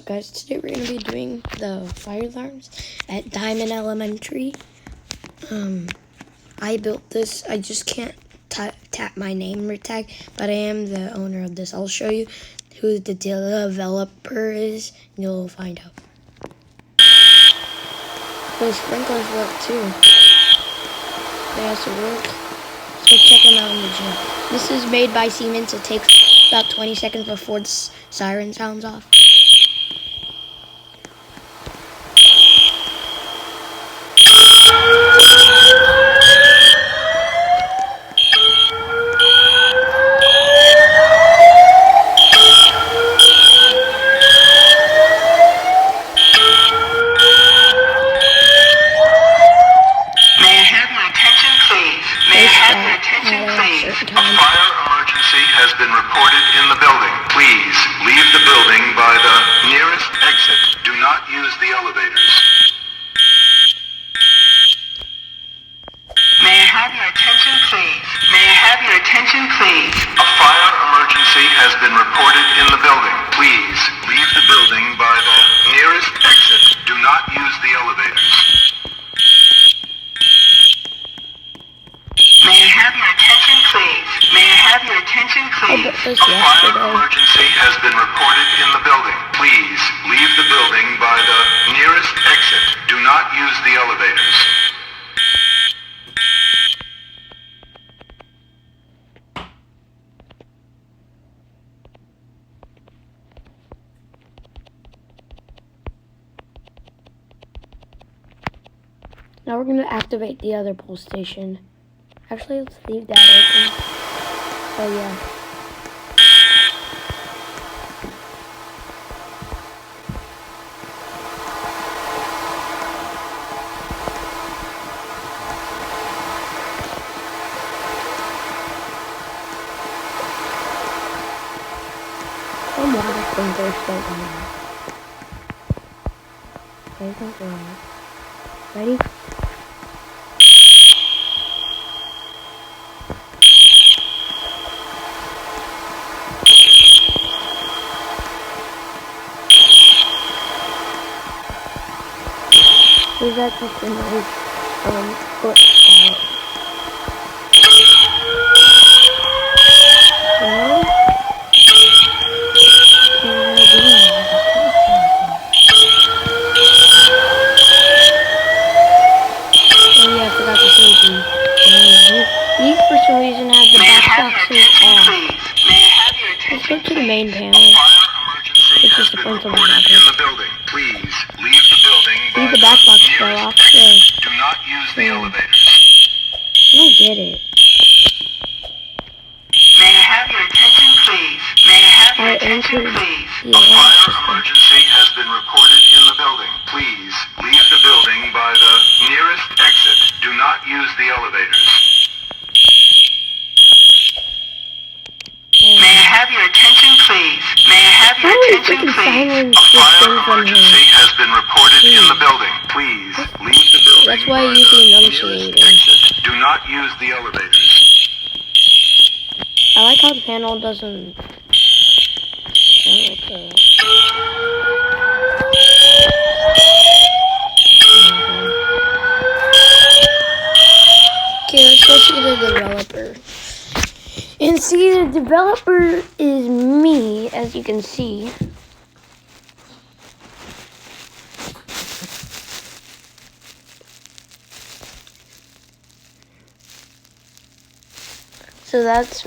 Guys, today we're going to be doing the fire alarms at Diamond Elementary. I built this. I just can't tap my name tag, but I am the owner of this. I'll show you who the developer is, and you'll find out. Those sprinklers work too. They also work. So check them out in the gym. This is made by Siemens. It takes about 20 seconds before the siren sounds off. A fire emergency has been reported in the building. Please leave the building by the nearest exit. Do not use the elevators. May I have your attention, please? May I have your attention, please? A fire emergency has been reported in the building. Please leave the building by the nearest exit. Do not use the elevators. May I have your attention, please? May I have your attention, please? A fire emergency has been reported in the building. Please leave the building by the nearest exit. Do not use the elevators. Now we're going to activate the other pole station. Actually, let's leave that open. Oh, yeah. Some water sprinklers don't work. Okay, don't worry. Ready? We've got just a nice foot out. Well, oh yeah, I forgot to say these for some reason have the back boxes off. Let's go to the main panel. It's just the front of the building. Please leave the building. Leave the back box fell off. Do not use the elevators. I don't get it. May I have your attention, please? May I have your attention, please? A fire emergency has been reported in the building. Please leave the building by the nearest exit. Do not use the elevators. May I have your attention, please? May I have your attention, please? A fire emergency has been reported in the building. Please leave the building. That's why I use the enunciator. Do not use the elevators. I like how the panel doesn't. Okay, let's go see the developer. And see, the developer is me, as you can see. So that's me.